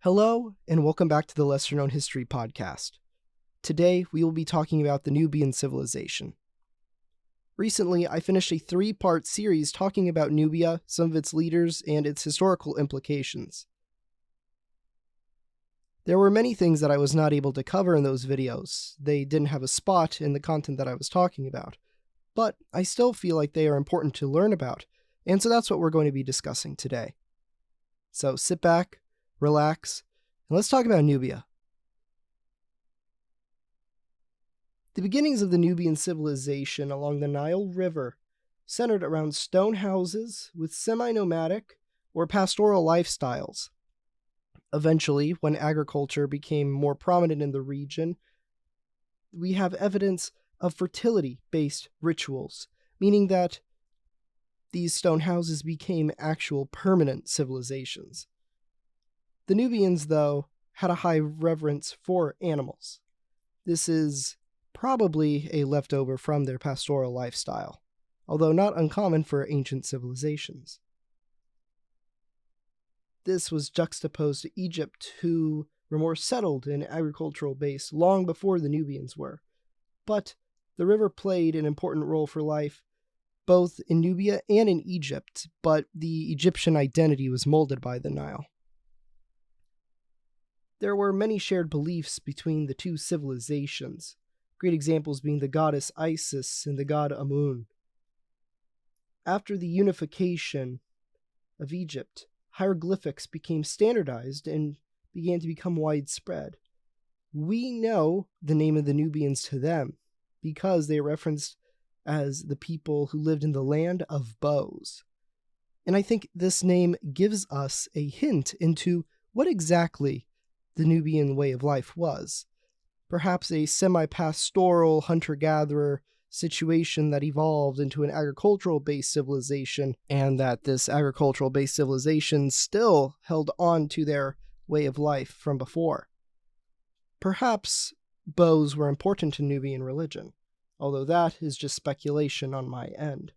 Hello, and welcome back to the Lesser Known History Podcast. Today, we will be talking about the Nubian civilization. Recently, I finished a 3-part series talking about Nubia, some of its leaders, and its historical implications. There were many things that I was not able to cover in those videos. They didn't have a spot in the content that I was talking about. But I still feel like they are important to learn about, and so that's what we're going to be discussing today. So sit back, relax, and let's talk about Nubia. The beginnings of the Nubian civilization along the Nile River centered around stone houses with semi-nomadic or pastoral lifestyles. Eventually, when agriculture became more prominent in the region, we have evidence of fertility-based rituals, meaning that these stone houses became actual permanent civilizations. The Nubians, though, had a high reverence for animals. This is probably a leftover from their pastoral lifestyle, although not uncommon for ancient civilizations. This was juxtaposed to Egypt, who were more settled and agricultural based long before the Nubians were. But the river played an important role for life both in Nubia and in Egypt, but the Egyptian identity was molded by the Nile. There were many shared beliefs between the two civilizations, great examples being the goddess Isis and the god Amun. After the unification of Egypt, hieroglyphics became standardized and began to become widespread. We know the name of the Nubians to them because they are referenced as the people who lived in the land of bows. And I think this name gives us a hint into what exactly the Nubian way of life was. Perhaps a semi-pastoral hunter-gatherer situation that evolved into an agricultural-based civilization, and that this agricultural-based civilization still held on to their way of life from before. Perhaps bows were important to Nubian religion, although that is just speculation on my end.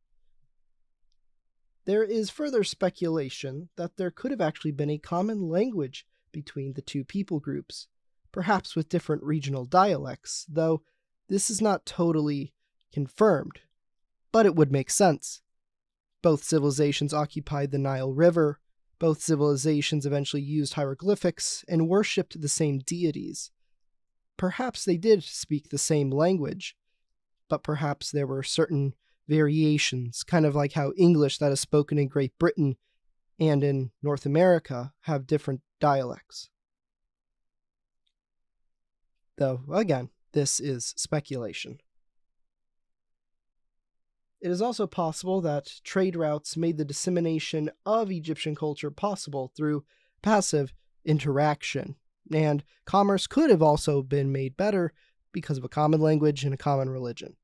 There is further speculation that there could have actually been a common language between the two people groups, perhaps with different regional dialects, though this is not totally confirmed, but it would make sense. Both civilizations occupied the Nile River, both civilizations eventually used hieroglyphics and worshipped the same deities. Perhaps they did speak the same language, but perhaps there were certain variations, kind of like how English that is spoken in Great Britain and in North America have different dialects. Though, again, this is speculation. It is also possible that trade routes made the dissemination of Egyptian culture possible through passive interaction, and commerce could have also been made better because of a common language and a common religion.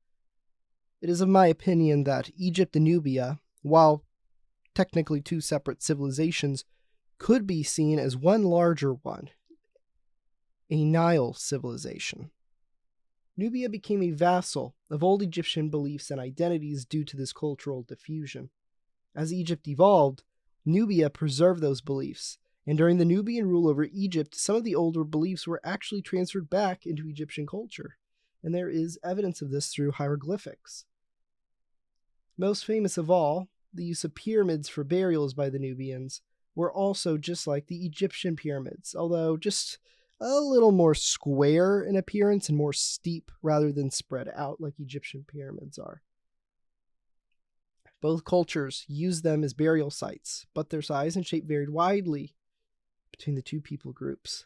It is of my opinion that Egypt and Nubia, while technically two separate civilizations, could be seen as one larger one, a Nile civilization. Nubia became a vassal of old Egyptian beliefs and identities due to this cultural diffusion. As Egypt evolved, Nubia preserved those beliefs, and during the Nubian rule over Egypt, some of the older beliefs were actually transferred back into Egyptian culture, and there is evidence of this through hieroglyphics. Most famous of all, the use of pyramids for burials by the Nubians were also just like the Egyptian pyramids, although just a little more square in appearance and more steep rather than spread out like Egyptian pyramids are. Both cultures used them as burial sites, but their size and shape varied widely between the two people groups.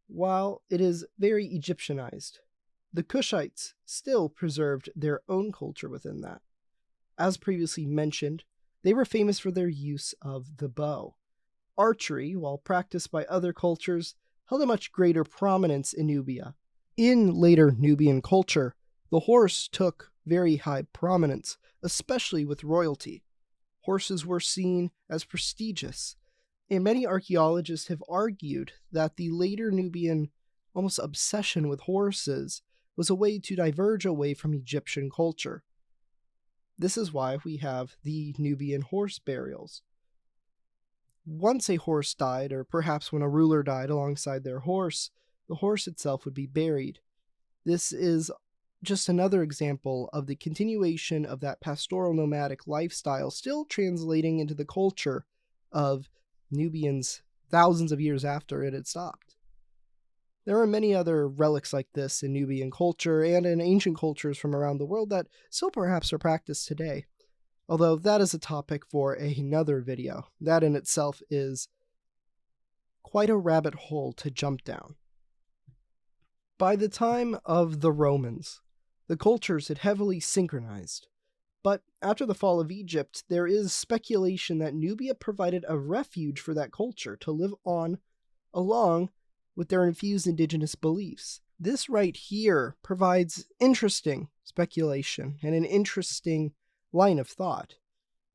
While it is very Egyptianized, the Kushites still preserved their own culture within that. As previously mentioned, they were famous for their use of the bow. Archery, while practiced by other cultures, held a much greater prominence in Nubia. In later Nubian culture, the horse took very high prominence, especially with royalty. Horses were seen as prestigious, and many archaeologists have argued that the later Nubian almost obsession with horses was a way to diverge away from Egyptian culture. This is why we have the Nubian horse burials. once a horse died, or perhaps when a ruler died alongside their horse, the horse itself would be buried. This is just another example of the continuation of that pastoral nomadic lifestyle still translating into the culture of Nubians thousands of years after it had stopped. There are many other relics like this in Nubian culture and in ancient cultures from around the world that still perhaps are practiced today, although that is a topic for another video. That in itself is quite a rabbit hole to jump down. By the time of the Romans, the cultures had heavily synchronized, but after the fall of Egypt, there is speculation that Nubia provided a refuge for that culture to live on along with their infused indigenous beliefs. This right here provides interesting speculation and an interesting line of thought.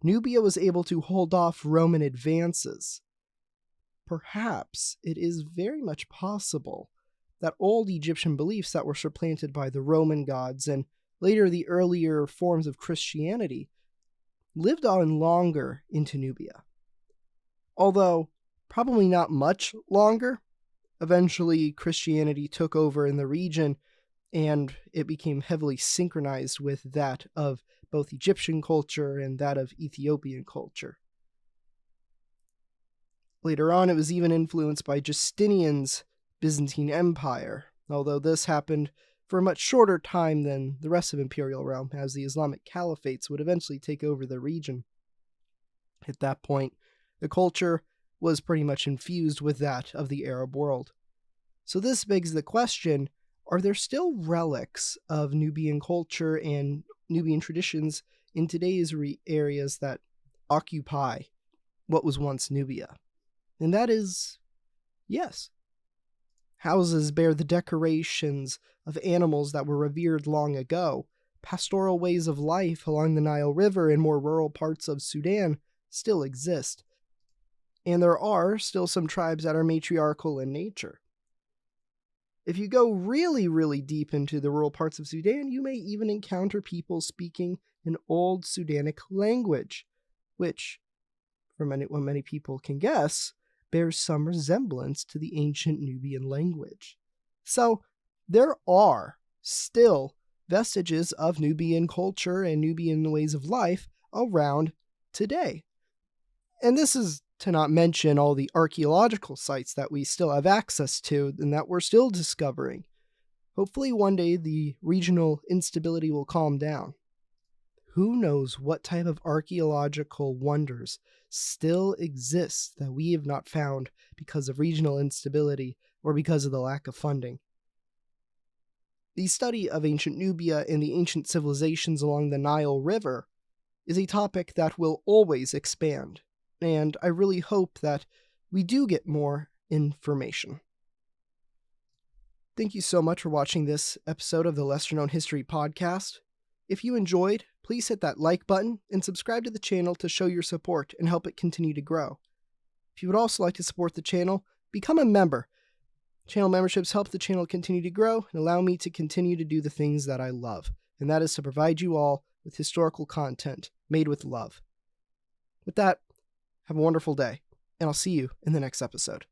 Nubia was able to hold off Roman advances. Perhaps it is very much possible that old Egyptian beliefs that were supplanted by the Roman gods and later the earlier forms of Christianity lived on longer into Nubia. Although probably not much longer. Eventually, Christianity took over in the region, and it became heavily synchronized with that of both Egyptian culture and that of Ethiopian culture. Later on, it was even influenced by Justinian's Byzantine Empire, although this happened for a much shorter time than the rest of Imperial Rome, as the Islamic caliphates would eventually take over the region. At that point, the culture was pretty much infused with that of the Arab world. So this begs the question, are there still relics of Nubian culture and Nubian traditions in today's areas that occupy what was once Nubia? And that is, yes. Houses bear the decorations of animals that were revered long ago. Pastoral ways of life along the Nile River and more rural parts of Sudan still exist. And there are still some tribes that are matriarchal in nature. If you go really, really deep into the rural parts of Sudan, you may even encounter people speaking an old Sudanic language, which, from what many people can guess, bears some resemblance to the ancient Nubian language. So there are still vestiges of Nubian culture and Nubian ways of life around today. And this is to not mention all the archaeological sites that we still have access to and that we're still discovering. Hopefully one day the regional instability will calm down. Who knows what type of archaeological wonders still exist that we have not found because of regional instability or because of the lack of funding. The study of ancient Nubia and the ancient civilizations along the Nile River is a topic that will always expand, and I really hope that we do get more information. Thank you so much for watching this episode of the Lesser Known History Podcast. If you enjoyed, please hit that like button and subscribe to the channel to show your support and help it continue to grow. If you would also like to support the channel, become a member. Channel memberships help the channel continue to grow and allow me to continue to do the things that I love, and that is to provide you all with historical content made with love. With that, have a wonderful day, and I'll see you in the next episode.